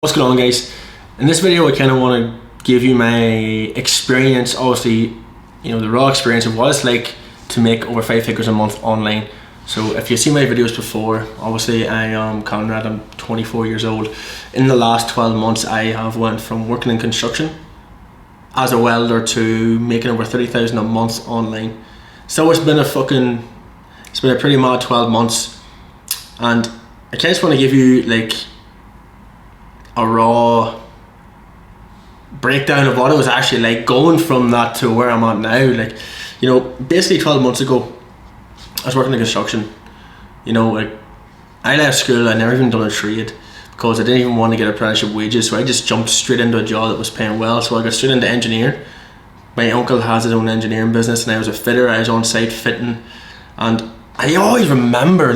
What's going on, guys? In this video I kind of want to give you my experience, obviously, the raw experience of what it's like to make over 5 figures a month online. So if you've seen my videos before, obviously I am Conrad, I'm 24 years old. In the last 12 months I have went from working in construction as a welder to making over 30,000 a month online. So it's been a pretty mad 12 months, and I just want to give you like a raw breakdown of what it was actually like going from that to where I'm at now. Basically 12 months ago I was working in construction. I left school, I never even done a trade because I didn't even want to get apprenticeship wages, so I just jumped straight into a job that was paying well. So I got straight into engineering. My uncle has his own engineering business and I was a fitter. I was on site fitting, and I always remember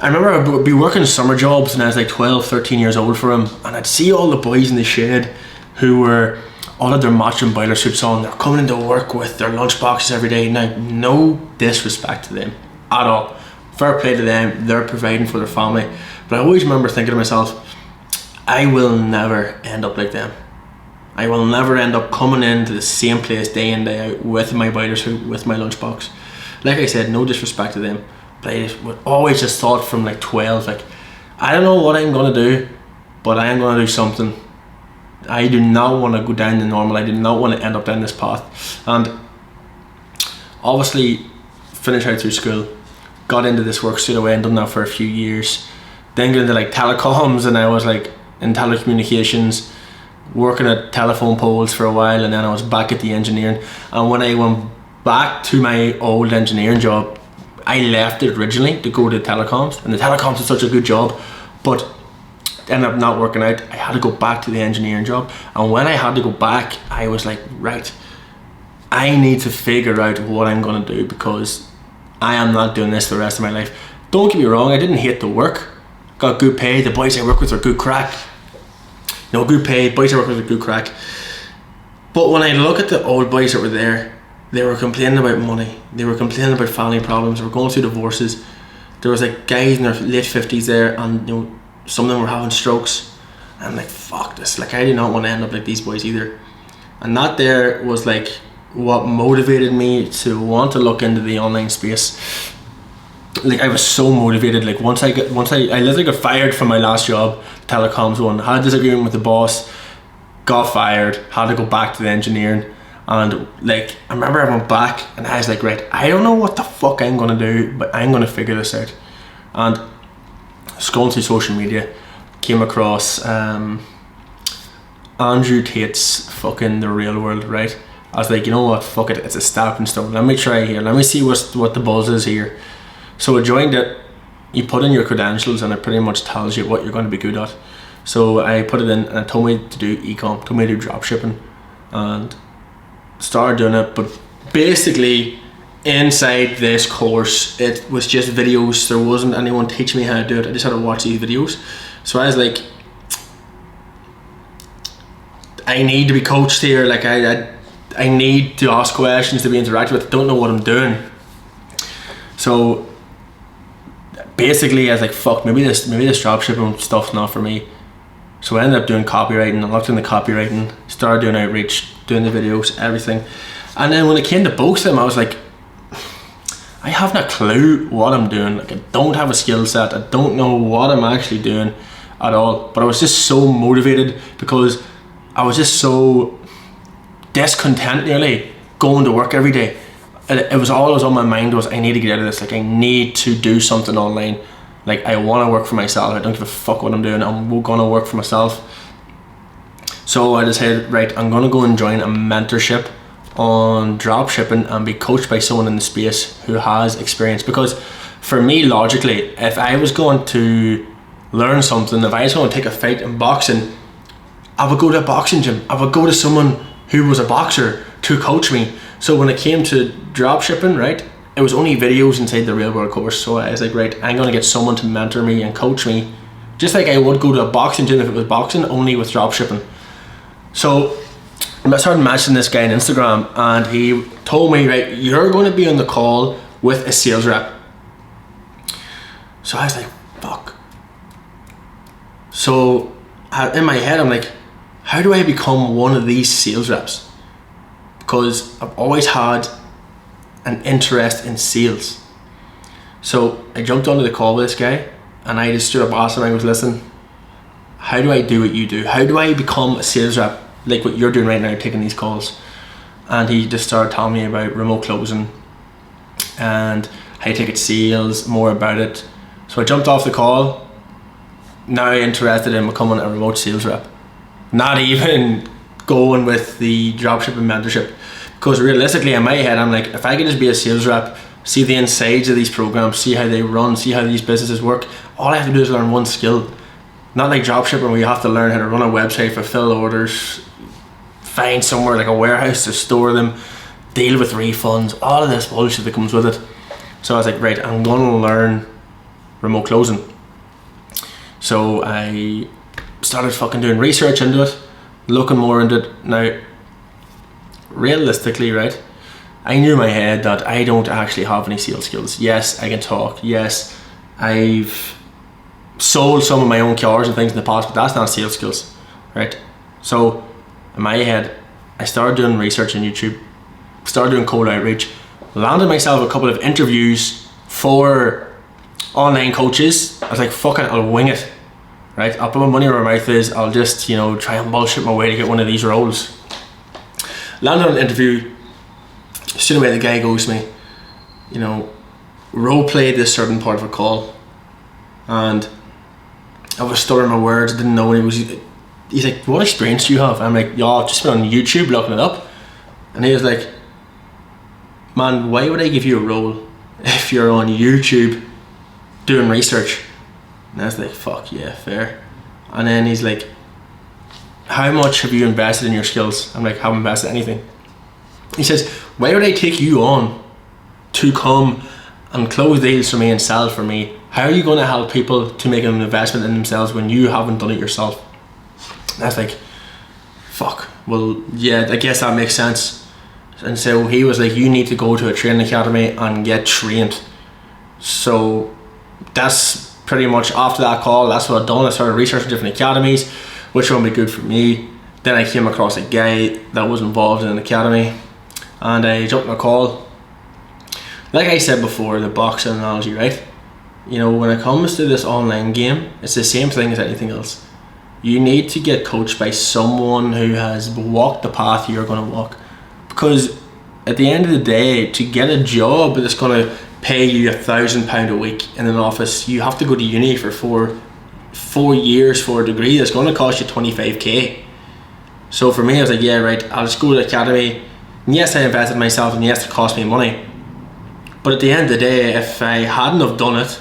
I would be working summer jobs and I was like 12, 13 years old for him, and I'd see all the boys in the shed who were all of their matching boiler suits on. They're coming into work with their lunch boxes every day. Now, no disrespect to them at all. Fair play to them, they're providing for their family. But I always remember thinking to myself, I will never end up like them. I will never end up coming into the same place day in, day out with my boiler suit, with my lunchbox. Like I said, no disrespect to them. But I would always just thought from 12, I don't know what I'm going to do, but I am going to do something. I do not want to go down the normal. I do not want to end up down this path. And obviously, finished out through school, got into this work straight away and done that for a few years. Then got into telecoms, and I was in telecommunications, working at telephone poles for a while, and then I was back at the engineering. And when I went back to my old engineering job, I left it originally to go to telecoms, and the telecoms is such a good job, but ended up not working out. I had to go back to the engineering job, and when I had to go back, I was like, right, I need to figure out what I'm going to do, because I am not doing this the rest of my life. Don't get me wrong, I didn't hate the work, got good pay, the boys I work with are good crack. Good pay, boys I work with are good crack. But when I look at the old boys that were there, they were complaining about money, they were complaining about family problems, they were going through divorces. There was guys in their late 50s there, and some of them were having strokes. And I'm like, fuck this, I do not want to end up like these boys either. And that there was what motivated me to want to look into the online space. I was so motivated. Once I literally got fired from my last job, telecoms one, had a disagreement with the boss, got fired, had to go back to the engineering. And I remember I went back and I was like, right, I don't know what the fuck I'm gonna do, but I'm gonna figure this out. And scrolling through social media, came across Andrew Tate's fucking The Real World, right? I was like, you know what, fuck it, it's a stepping stone. Let me try here, let me see what the buzz is here. So I joined it. You put in your credentials and it pretty much tells you what you're going to be good at. So I put it in and it told me to do e-com, told me to do drop shipping, and started doing it. But basically inside this course it was just videos. There wasn't anyone teaching me how to do it. I just had to watch these videos. So I was like, I need to be coached here. I need to ask questions, to be interacted with. I don't know what I'm doing. So basically I was like, fuck, maybe this dropshipping stuff's not for me. So I ended up doing copywriting. I looked into copywriting, started doing outreach, doing the videos, everything. And then when it came to both of them, I was like, I haven't a clue what I'm doing. I don't have a skill set. I don't know what I'm actually doing at all. But I was just so motivated because I was just so discontent nearly going to work every day. It was all that was on my mind was, I need to get out of this. I need to do something online. I want to work for myself. I don't give a fuck what I'm doing. I'm gonna work for myself. So I decided, right, I'm gonna go and join a mentorship on drop shipping and be coached by someone in the space who has experience. Because for me, logically, if I was going to learn something, if I was going to take a fight in boxing, I would go to a boxing gym. I would go to someone who was a boxer to coach me. So when it came to drop shipping, right, it was only videos inside the Real World course. So I was like, right, I'm gonna get someone to mentor me and coach me, just like I would go to a boxing gym if it was boxing, only with drop shipping. So I started matching this guy on Instagram, and he told me, right, you're going to be on the call with a sales rep. So I was like, fuck. So in my head, I'm like, how do I become one of these sales reps? Because I've always had an interest in sales. So I jumped onto the call with this guy, and I just stood up, asked him, I was, listen, how do I do what you do? How do I become a sales rep like what you're doing right now, taking these calls? And he just started telling me about remote closing and high ticket sales, more about it. So I jumped off the call, now interested in becoming a remote sales rep. Not even going with the dropshipping mentorship, because realistically in my head I'm like, if I could just be a sales rep, see the insides of these programs, see how they run, see how these businesses work, all I have to do is learn one skill. Not like dropshipping where you have to learn how to run a website, fulfill orders, find somewhere like a warehouse to store them, deal with refunds, all of this bullshit that comes with it. So I was like, right, I'm gonna learn remote closing. So I started fucking doing research into it, looking more into it. Now, realistically, right, I knew in my head that I don't actually have any sales skills. Yes, I can talk. Yes, I've sold some of my own cars and things in the past, but that's not sales skills, right? So in my head, I started doing research on YouTube, started doing cold outreach, landed myself a couple of interviews for online coaches. I was like, fuck it, I'll wing it, right? I'll put my money where my mouth is. I'll just, try and bullshit my way to get one of these roles. Landed on an interview. Straight away the guy goes to me, role play this certain part of a call, and I was stuttering my words, didn't know what he was. He's like, what experience do you have? I'm like, yeah, I've just been on YouTube looking it up. And he was like, man, why would I give you a role if you're on YouTube doing research? And I was like, fuck yeah, fair. And then he's like, how much have you invested in your skills? I'm like, haven't invested anything. He says, why would I take you on to come and close deals for me and sell for me? How are you going to help people to make an investment in themselves when you haven't done it yourself? And I was like, fuck, well, yeah, I guess that makes sense. And so he was like, you need to go to a training academy and get trained. So that's pretty much, after that call, that's what I've done. I started researching different academies, which one would be good for me. Then I came across a guy that was involved in an academy, and I jumped on a call. Like I said before, the boxing analogy, right? When it comes to this online game, it's the same thing as anything else. You need to get coached by someone who has walked the path you're going to walk. Because at the end of the day, to get a job that's going to pay you £1,000 a week in an office, you have to go to uni for four years for a degree that's going to cost you 25k. So for me, I was like, yeah, right, I'll just go to the academy. And yes, I invested in myself, and yes, it cost me money. But at the end of the day, if I hadn't have done it,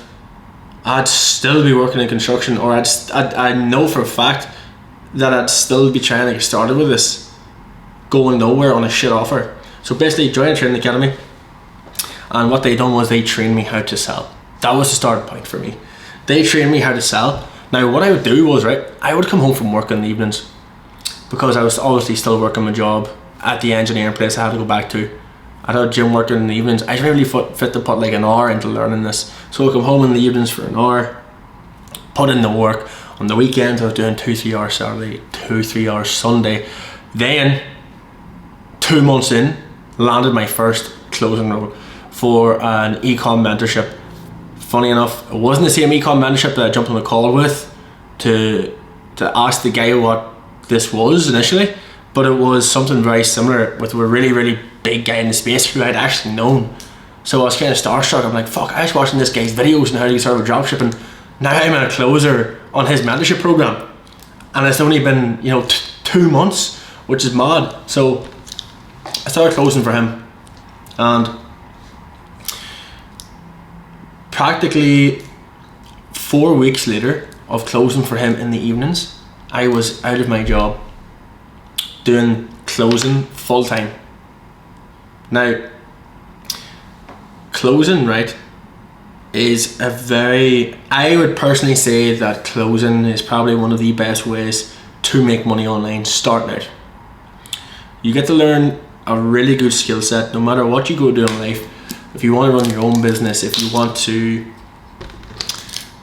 I'd still be working in construction, or I know for a fact that I'd still be trying to get started with this, going nowhere on a shit offer. So basically, joined a training academy, and what they done was they trained me how to sell. That was the starting point for me. They trained me how to sell. Now what I would do was, right, I would come home from work in the evenings, because I was obviously still working my job at the engineering place I had to go back to. I had gym working in the evenings. I didn't really fit to put like an hour into learning this. So I come home in the evenings for an hour, put in the work. On the weekends I was doing 2-3 hours Saturday, 2-3 hours Sunday. Then 2 months in, landed my first closing role for an ecom mentorship. Funny enough, it wasn't the same ecom mentorship that I jumped on a call with to ask the guy what this was initially, but it was something very similar with a really, really big guy in the space who I'd actually known. So I was kind of starstruck. I'm like, fuck, I was watching this guy's videos on how to get started with dropshipping. Now I'm a closer on his mentorship program, and it's only been 2 months, which is mad. So I started closing for him, and practically 4 weeks later of closing for him in the evenings, I was out of my job doing closing full time. Now, closing, right, is I would personally say that closing is probably one of the best ways to make money online starting out. You get to learn a really good skill set no matter what you go do in life. If you want to run your own business, if you want to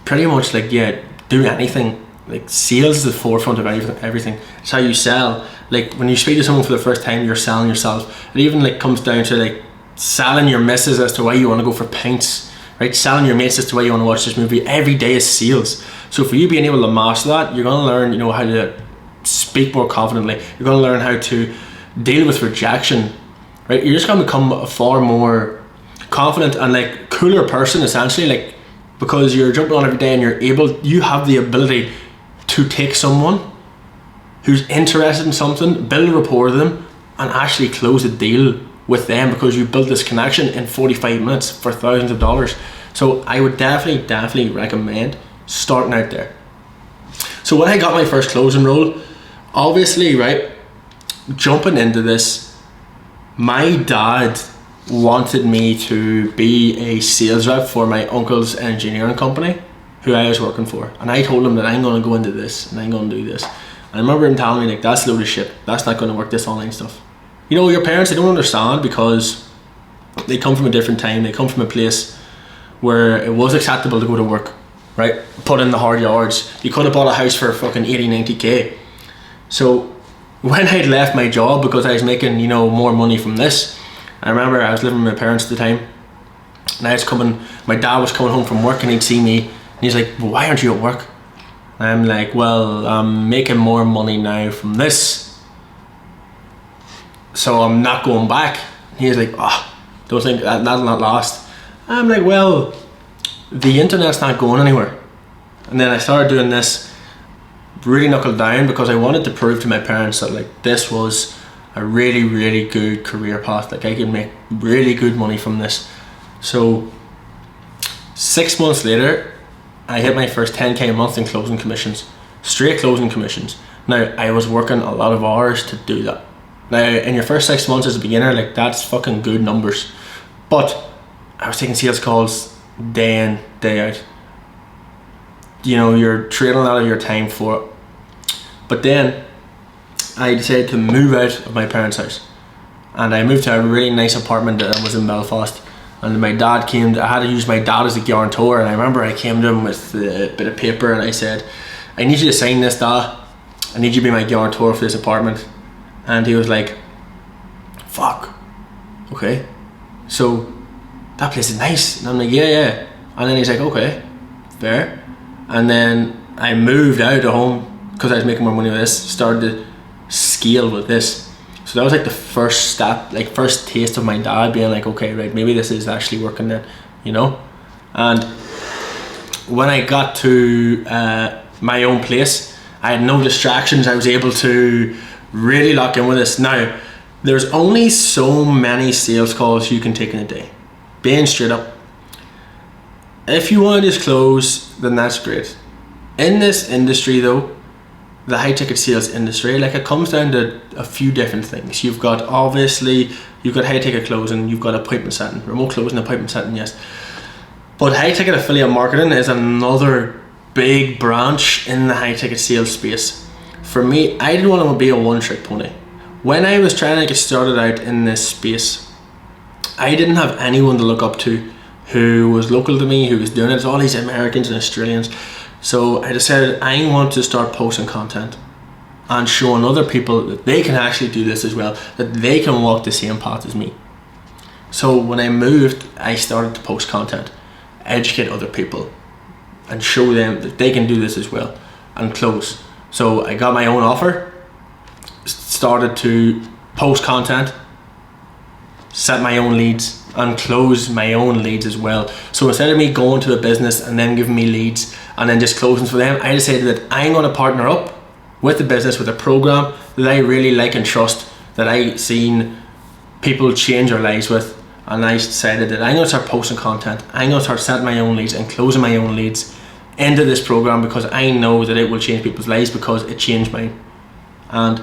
pretty much do anything, Like sales is the forefront of everything. It's how you sell. Like when you speak to someone for the first time, you're selling yourself. It even like comes down to like selling your missus as to why you want to go for pints, right? Selling your mates as to why you want to watch this movie. Every day is sales. So for you being able to master that, you're going to learn, you know, how to speak more confidently. You're going to learn how to deal with rejection, right? You're just going to become a far more confident and like cooler person, essentially, like, because you're jumping on every day and you have the ability to take someone who's interested in something, build a rapport with them, and actually close a deal with them because you built this connection in 45 minutes for thousands of dollars. So I would definitely recommend starting out there. So when I got my first closing role, obviously, right, jumping into this, my dad wanted me to be a sales rep for my uncle's engineering company who I was working for, and I told him that I'm going to go into this and I'm going to do this. And I remember him telling me, like, that's a load of shit, that's not going to work, this online stuff. You know, your parents, they don't understand because they come from a different time. They come from a place where it was acceptable to go to work, right? Put in the hard yards. You could have bought a house for fucking 80, 90k. So when I'd left my job because I was making, you know, more money from this, I remember I was living with my parents at the time, and my dad was coming home from work and he'd see me and he's like, well, why aren't you at work? And I'm like, well, I'm making more money now from this, so I'm not going back. And he's like, don't think that'll not last. I'm like, well, the internet's not going anywhere. And then I started doing this, really knuckled down, because I wanted to prove to my parents that like this was a really good career path. Like I could make really good money from this. So 6 months later, I hit my first 10k a month in closing commissions, straight closing commissions. Now I was working a lot of hours to do that. Now in your first 6 months as a beginner, like that's fucking good numbers. But I was taking sales calls day in, day out. You know, you're trading a lot of your time for it. But then I decided to move out of my parents' house, and I moved to a really nice apartment that was in Belfast. And my dad I had to use my dad as a guarantor, and I remember I came to him with a bit of paper and I said, I need you to sign this, Dad. I need you to be my guarantor for this apartment. And he was like, fuck, okay, so that place is nice. And I'm like, yeah. And then he's like, okay, fair. And then I moved out of home because I was making more money with this, started to scale with this. So that was like the first step, like first taste of my dad being like, okay, right, maybe this is actually working then, you know? And when I got to my own place, I had no distractions. I was able to really lock in with this. Now, there's only so many sales calls you can take in a day. Being straight up. If you want to just close, then that's great. In this industry though, the high ticket sales industry, like it comes down to a few different things. You've got high ticket closing, you've got appointment setting, remote closing, appointment setting, yes. But high ticket affiliate marketing is another big branch in the high ticket sales space. For me, I didn't want to be a one trick pony. When I was trying to get started out in this space, I didn't have anyone to look up to who was local to me, who was doing it. It's all these Americans and Australians. So I decided I want to start posting content and showing other people that they can actually do this as well, that they can walk the same path as me. So when I moved, I started to post content, educate other people, and show them that they can do this as well and close. So I got my own offer, started to post content, set my own leads, and close my own leads as well. So instead of me going to a business and then giving me leads and then just closing for them, I decided that I'm going to partner up with the business with a program that I really like and trust, that I seen people change their lives with, and I decided that I'm going to start posting content. I'm going to start setting my own leads and closing my own leads into this program, because I know that it will change people's lives, because it changed mine. And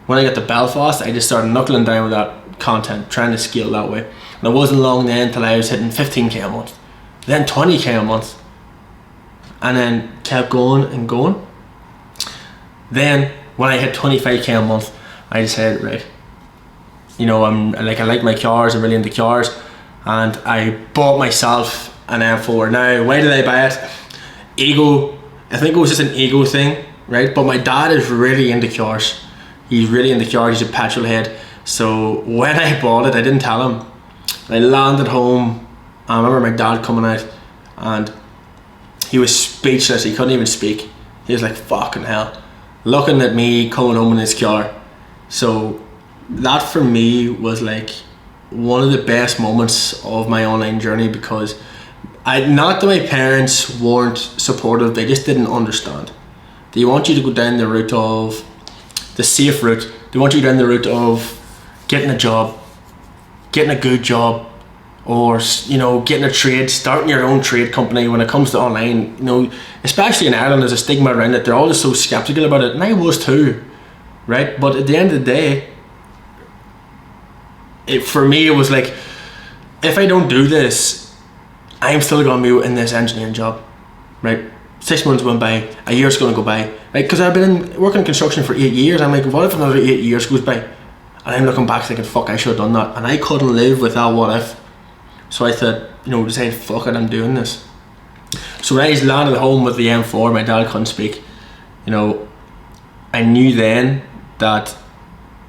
when I got to Belfast, I just started knuckling down with that content, trying to scale that way. And it wasn't long then until I was hitting 15k a month, then 20k a month, and then kept going and going. Then when I hit 25k a month, I decided, right, you know, I like my cars, I'm really into cars, and I bought myself an M4. Now, why did I buy it? Ego I think it was just an ego thing, right? But my dad is really into cars. He's really into cars. He's a petrol head. So when I bought it, I didn't tell him. I landed home. I remember my dad coming out, and he was speechless. He couldn't even speak. He was like, fucking hell, looking at me coming home in his car. So that for me was like one of the best moments of my online journey, because not that my parents weren't supportive, they just didn't understand. They want you to go down the route of the safe route. They want you down the route of getting a job, getting a good job, or getting a trade, starting your own trade company. When it comes to online, especially in Ireland, there's a stigma around it. They're all just so skeptical about it, and I was too, right? But at the end of the day, for me it was like, if I don't do this, I'm still going to be in this engineering job, right? 6 months went by, a year's going to go by, right? Because I've been working in construction for 8 years. I'm like, what if another 8 years goes by? And I'm looking back thinking, fuck, I should have done that. And I couldn't live with that what if. So I thought, decided, fuck it, I'm doing this. So when I landed home with the M4, my dad couldn't speak. I knew then that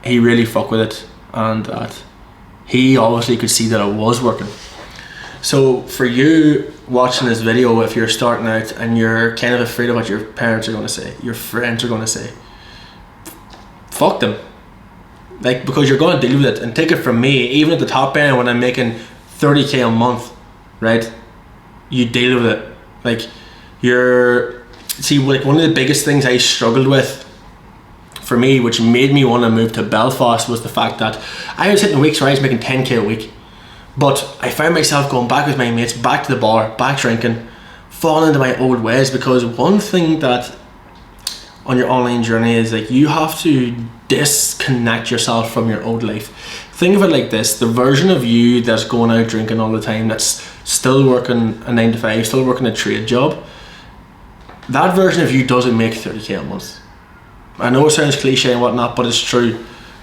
he really fucked with it, and that he obviously could see that it was working. So for you watching this video, if you're starting out and you're kind of afraid of what your parents are going to say, your friends are going to say, fuck them. Because you're going to deal with it. And take it from me, even at the top end, when I'm making 30k a month, right, you deal with it. One of the biggest things I struggled with, for me, which made me want to move to Belfast, was the fact that I was hitting weeks where I was making 10k a week. But I found myself going back with my mates, back to the bar, back drinking, falling into my old ways. Because one thing that on your online journey is you have to disconnect yourself from your old life. Think of it like this: the version of you that's going out drinking all the time, that's still working a 9 to 5, still working a trade job, that version of you doesn't make 30k a month. I know it sounds cliche and whatnot, but it's true.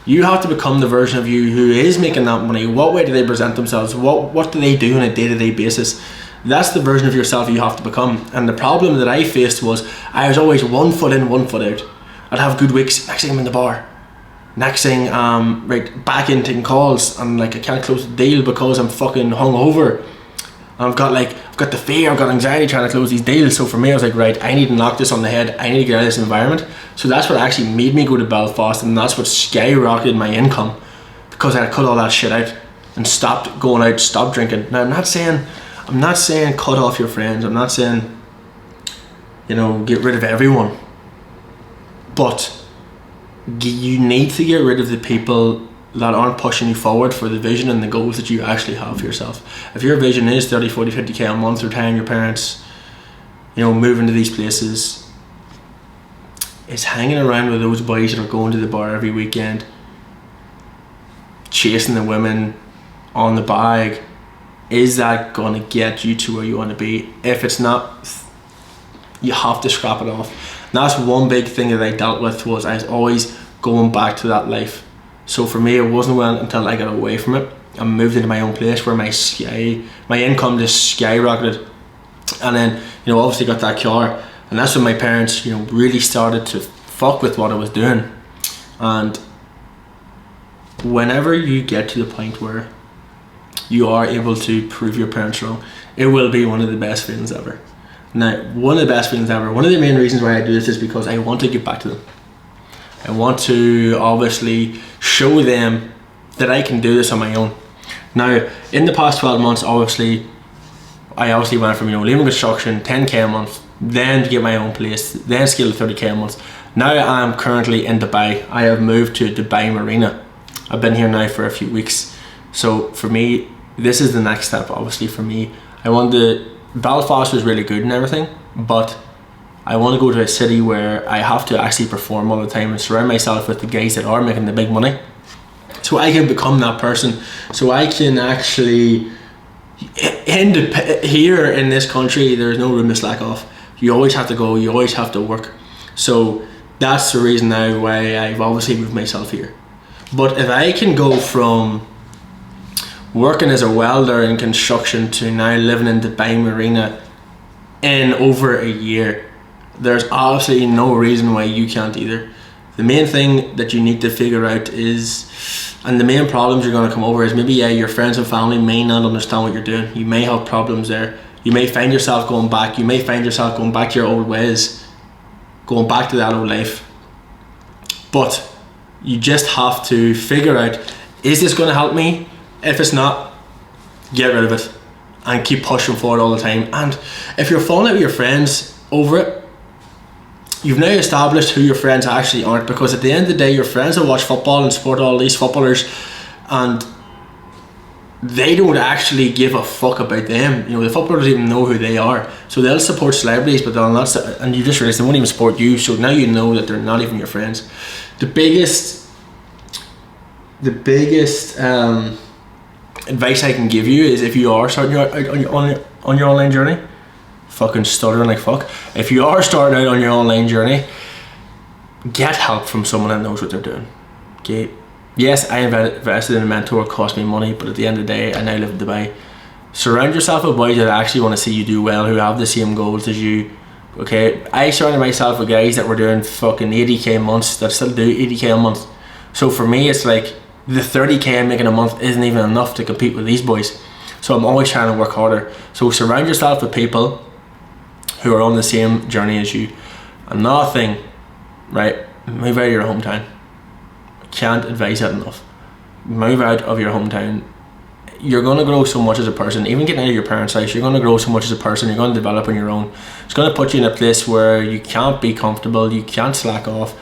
You have to become the version of you who is making that money. What way do they present themselves? What do they do on a day-to-day basis? That's the version of yourself you have to become. And the problem that I faced was I was always 1 foot in, 1 foot out. I'd have good weeks, next thing I'm in the bar. Next thing, back in taking calls, and I can't close the deal because I'm fucking hungover. I've got the fear, I've got anxiety trying to close these deals. So for me, I was like, right, I need to knock this on the head. I need to get out of this environment. So that's what actually made me go to Belfast, and that's what skyrocketed my income, because I cut all that shit out and stopped going out, stopped drinking. Now I'm not saying cut off your friends. I'm not saying, get rid of everyone. But you need to get rid of the people that aren't pushing you forward for the vision and the goals that you actually have for yourself. If your vision is 30, 40, 50k a month, retiring your parents, moving to these places, it's hanging around with those boys that are going to the bar every weekend, chasing the women on the bag. Is that going to get you to where you want to be? If it's not, you have to scrap it off. And that's one big thing that I dealt with, was I was always going back to that life. So for me, it wasn't well until I got away from it and moved into my own place, where my income just skyrocketed. And then, obviously got that car, and that's when my parents, really started to fuck with what I was doing. And whenever you get to the point where you are able to prove your parents wrong, it will be one of the best feelings ever. Now, one of the best feelings ever, one of the main reasons why I do this is because I want to get back to them. I want to obviously show them that I can do this on my own. Now, in the past 12 months, I went from leaving construction, 10k a month, then to get my own place, then scale to 30k a month. Now I'm currently in Dubai. I have moved to Dubai Marina. I've been here now for a few weeks. So for me, this is the next step. Obviously for me, Belfast was really good and everything, but I want to go to a city where I have to actually perform all the time and surround myself with the guys that are making the big money, so I can become that person. So I can actually, here in this country, there's no room to slack off. You always have to go, you always have to work. So that's the reason now why I've obviously moved myself here. But if I can go from working as a welder in construction to now living in Dubai Marina in over a year, there's absolutely no reason why you can't either. The main thing that you need to figure out is, and the main problems you're going to come over is maybe, yeah, your friends and family may not understand what you're doing. You may have problems there. You may find yourself going back. You may find yourself going back to your old ways, going back to that old life. But you just have to figure out, is this going to help me? If it's not, get rid of it and keep pushing forward all the time. And if you're falling out with your friends over it, you've now established who your friends actually aren't, because at the end of the day, your friends will watch football and support all these footballers, and they don't actually give a fuck about them. You know, the footballers even know who they are, so they'll support celebrities, but they'll not. And you just realize they won't even support you. So now you know that they're not even your friends. The biggest advice I can give you is, if you are starting out on your online journey, fucking stuttering like fuck. If you are starting out on your online journey, get help from someone that knows what they're doing. Okay. Yes, I invested in a mentor, it cost me money, but at the end of the day, I now live in Dubai. Surround yourself with boys that actually want to see you do well, who have the same goals as you. Okay, I surrounded myself with guys that were doing fucking 80k months, that still do 80k a month. So for me, it's like the 30k I'm making a month isn't even enough to compete with these boys. So I'm always trying to work harder. So surround yourself with people who are on the same journey as you. Another thing, right? Move out of your hometown. Can't advise that enough. Move out of your hometown. You're going to grow so much as a person. Even getting out of your parents' house, you're going to grow so much as a person. You're going to develop on your own. It's going to put you in a place where you can't be comfortable, you can't slack off,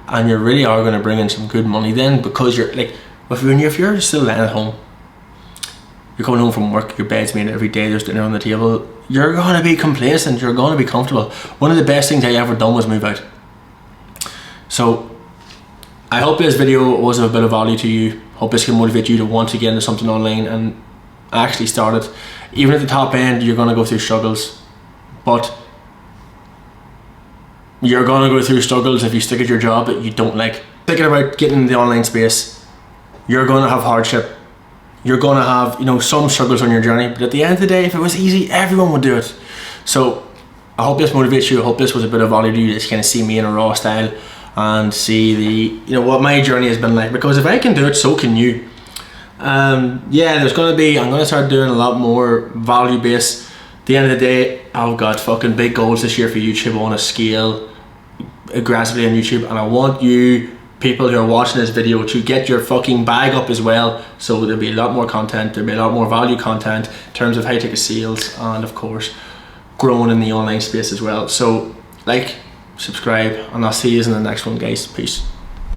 and you really are going to bring in some good money then, because you're like, if you're still laying at home, you're coming home from work, your bed's made every day, there's dinner on the table, you're going to be complacent, you're going to be comfortable. One of the best things I ever done was move out. So I hope this video was of a bit of value to you. Hope this can motivate you to want to get into something online and actually start it. Even at the top end, you're going to go through struggles, but you're going to go through struggles if you stick at your job that you don't like. Thinking about getting in the online space, you're going to have hardship. You're going to have, you know, some struggles on your journey, but at the end of the day, if it was easy, everyone would do it. So I hope this motivates you. I hope this was a bit of value to you, just kind of see me in a raw style and see what my journey has been like, because if I can do it, so can you. I'm going to start doing a lot more value based. At the end of the day, I've got fucking big goals this year for YouTube. I want to scale aggressively on YouTube, and I want you people who are watching this video to get your fucking bag up as well. So there'll be a lot more content, there'll be a lot more value content in terms of how to take sales, and of course growing in the online space as well. So like, subscribe, and I'll see you in the next one, guys. Peace.